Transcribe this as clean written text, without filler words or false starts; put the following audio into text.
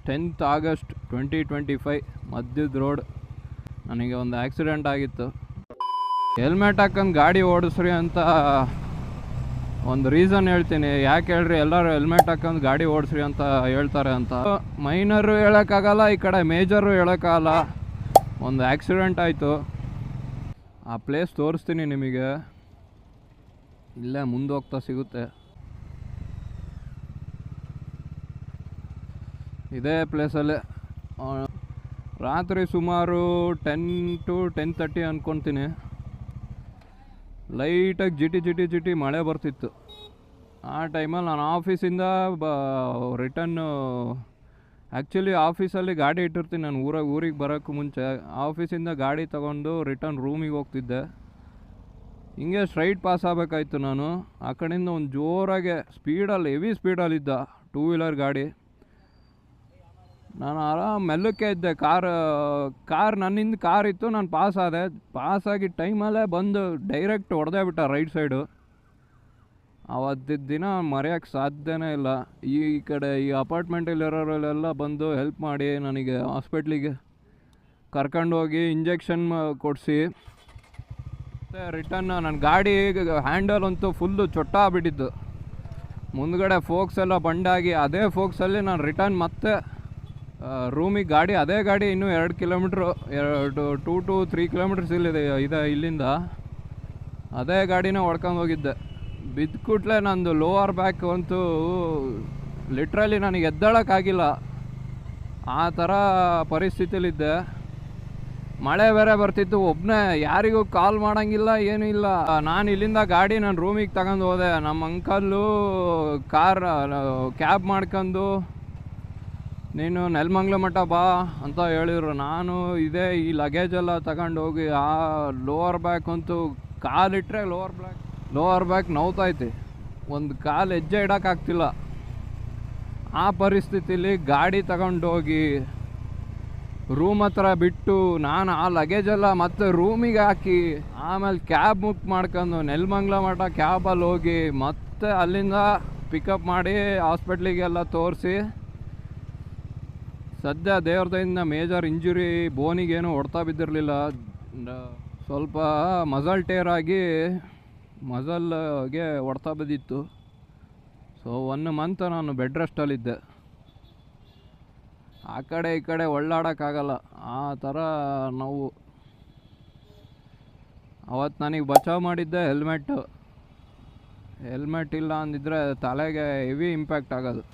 10th August 2025 ಮಧ್ಯದ road ನನಗೆ ಒಂದು ಆಕ್ಸಿಡೆಂಟ್ ಆಗಿತ್ತು. ಹೆಲ್ಮೆಟ್ ಹಾಕೊಂಡು ಗಾಡಿ ಓಡಿಸ್ರಿ ಅಂತ ಒಂದು ರೀಸನ್ ಹೇಳ್ತೀನಿ. ಯಾಕೆ ಹೇಳ್ರಿ, ಎಲ್ಲರೂ ಹೆಲ್ಮೆಟ್ ಹಾಕೊಂಡು ಗಾಡಿ ಓಡಿಸ್ರಿ ಅಂತ ಹೇಳ್ತಾರೆ ಅಂತ. ಮೈನರು ಹೇಳೋಕ್ಕಾಗಲ್ಲ, ಈ ಕಡೆ ಮೇಜರು ಹೇಳೋಕ್ಕಾಗಲ್ಲ. ಒಂದು ಆಕ್ಸಿಡೆಂಟ್ ಆಯಿತು. ಆ ಪ್ಲೇಸ್ ತೋರಿಸ್ತೀನಿ ನಿಮಗೆ, ಇಲ್ಲೇ ಮುಂದೆ ಹೋಗ್ತಾ ಸಿಗುತ್ತೆ. ಇದೇ ಪ್ಲೇಸಲ್ಲೇ ರಾತ್ರಿ ಸುಮಾರು 10 to 10:30 ಅಂದ್ಕೊತೀನಿ. ಲೈಟಾಗಿ ಜಿಟಿ ಮಳೆ ಬರ್ತಿತ್ತು. ಆ ಟೈಮಲ್ಲಿ ನಾನು ಆಫೀಸಿಂದ ರಿಟರ್ನು, ಆ್ಯಕ್ಚುಲಿ ಆಫೀಸಲ್ಲಿ ಗಾಡಿ ಇಟ್ಟಿರ್ತೀನಿ ನಾನು ಊರಿಗೆ ಬರೋಕ್ಕೂ ಮುಂಚೆ. ಆಫೀಸಿಂದ ಗಾಡಿ ತೊಗೊಂಡು ರಿಟರ್ನ್ ರೂಮಿಗೆ ಹೋಗ್ತಿದ್ದೆ. ಹಿಂಗೆ ಸ್ಟ್ರೈಟ್ ಪಾಸ್ ಆಗಬೇಕಾಯ್ತು ನಾನು. ಆ ಕಡೆಯಿಂದ ಒಂದು ಜೋರಾಗೆ ಸ್ಪೀಡಲ್ಲಿ, ಹೆವಿ ಸ್ಪೀಡಲ್ಲಿದ್ದ 2 ವೀಲರ್ ಗಾಡಿ. ನಾನು ಆರಾಮ್ ಮೆಲ್ಲಕ್ಕೆ ಇದ್ದೆ. ಕಾರ್ ನನ್ನಿಂದ ಕಾರ್ ಇತ್ತು, ನಾನು ಪಾಸಾಗಿ ಟೈಮಲ್ಲೇ ಬಂದು ಡೈರೆಕ್ಟ್ ಹೊಡೆದೇ ಬಿಟ್ಟ ರೈಟ್ ಸೈಡು. ಅವತ್ತಿದ್ದ ದಿನ ಮರೆಯೋಕ್ಕೆ ಸಾಧ್ಯನೇ ಇಲ್ಲ. ಈ ಕಡೆ ಈ ಅಪಾರ್ಟ್ಮೆಂಟಲ್ಲಿರೋರೆಲ್ಲ ಬಂದು ಹೆಲ್ಪ್ ಮಾಡಿ ನನಗೆ ಹಾಸ್ಪಿಟ್ಲಿಗೆ ಕರ್ಕೊಂಡೋಗಿ ಇಂಜೆಕ್ಷನ್ ಕೊಡಿಸಿ ಮತ್ತು ರಿಟರ್ನ್ ನನ್ನ ಗಾಡಿ ಹ್ಯಾಂಡಲ್ ಅಂತೂ ಫುಲ್ಲು ಚೊಟ್ಟ ಆಗ್ಬಿಟ್ಟಿತ್ತು. ಮುಂದ್ಗಡೆ ಫೋಕ್ಸ್ ಎಲ್ಲ ಬಂಡಾಗಿ, ಅದೇ ಫೋಕ್ಸಲ್ಲಿ ನಾನು ರಿಟರ್ನ್ ಮತ್ತೆ ರೂಮಿಗೆ ಅದೇ ಗಾಡಿ ಇನ್ನೂ 2 ಕಿಲೋಮೀಟ್ರು 2 to 3 ಕಿಲೋಮೀಟರ್ಸ್ ಇದೆ ಇಲ್ಲಿಂದ. ಅದೇ ಗಾಡಿನೇ ಹೊಡ್ಕೊಂಡು ಹೋಗಿದ್ದೆ. ಬಿದ್ದುಕೂಟ್ಲೆ ನಂದು ಲೋವರ್ ಬ್ಯಾಕ್ ಅಂತೂ ಲಿಟ್ರಲಿ ನನಗೆ ಎದ್ದೇಳೋಕ್ಕಾಗಿಲ್ಲ. ಆ ಥರ ಪರಿಸ್ಥಿತಿಲಿದ್ದೆ. ಮಳೆ ಬೇರೆ ಬರ್ತಿತ್ತು. ಒಬ್ಬನೇ ಯಾರಿಗೂ ಕಾಲ್ ಮಾಡೋಂಗಿಲ್ಲ, ಏನೂ ಇಲ್ಲ. ನಾನು ಇಲ್ಲಿಂದ ಗಾಡಿ ನನ್ನ ರೂಮಿಗೆ ತಗೊಂಡು ಹೋದೆ. ನಮ್ಮ ಅಂಕಲ್ಲು ಕ್ಯಾಬ್ ಮಾಡ್ಕೊಂಡು ನೀನು ನೆಲಮಂಗಲ ಮಠ ಬಾ ಅಂತ ಹೇಳಿದ್ರು. ನಾನು ಈ ಲಗೇಜೆಲ್ಲ ತಗೊಂಡೋಗಿ ಆ ಲೋವರ್ ಬ್ಯಾಕ್ ಅಂತೂ ಕಾಲಿಟ್ಟರೆ ಲೋವರ್ ಬ್ಯಾಕ್ ನೋವ್ತೈತಿ. ಒಂದು ಕಾಲು ಹೆಜ್ಜೆ ಇಡೋಕ್ಕಾಗ್ತಿಲ್ಲ. ಆ ಪರಿಸ್ಥಿತಿಲಿ ಗಾಡಿ ತಗೊಂಡೋಗಿ ರೂಮ್ ಹತ್ರ ಬಿಟ್ಟು ನಾನು ಆ ಲಗೇಜೆಲ್ಲ ಮತ್ತೆ ರೂಮಿಗೆ ಹಾಕಿ ಆಮೇಲೆ ಕ್ಯಾಬ್ ಬುಕ್ ಮಾಡ್ಕೊಂಡು ನೆಲಮಂಗಲ ಮಠ ಕ್ಯಾಬಲ್ಲಿ ಹೋಗಿ ಮತ್ತೆ ಅಲ್ಲಿಂದ ಪಿಕಪ್ ಮಾಡಿ ಹಾಸ್ಪಿಟ್ಲಿಗೆಲ್ಲ ತೋರಿಸಿ, ಸದ್ಯ ದೇವ್ರದಿಂದ ಮೇಜರ್ ಇಂಜುರಿ, ಬೋನಿಗೇನು ಹೊಡ್ತಾ ಬಿದ್ದಿರಲಿಲ್ಲ. ಸ್ವಲ್ಪ ಮಸಲ್ ಟೇರ್ ಆಗಿ ಮಸಲ್ಗೆ ಹೊಡ್ತಾ ಬಿದ್ದಿತ್ತು. ಸೊ 1 month ನಾನು ಬೆಡ್ ರೆಸ್ಟಲ್ಲಿದ್ದೆ. ಆ ಕಡೆ ಈ ಕಡೆ ಒಳ್ಳಾಡೋಕ್ಕಾಗಲ್ಲ, ಆ ಥರ ನೋವು. ಅವತ್ತು ನನಗೆ ಬಚಾವ್ ಮಾಡಿದ್ದೆ ಹೆಲ್ಮೆಟ್ ಇಲ್ಲ ಅಂದಿದ್ರೆ ತಲೆಗೆ ಹೆವಿ ಇಂಪ್ಯಾಕ್ಟ್ ಆಗೋದು.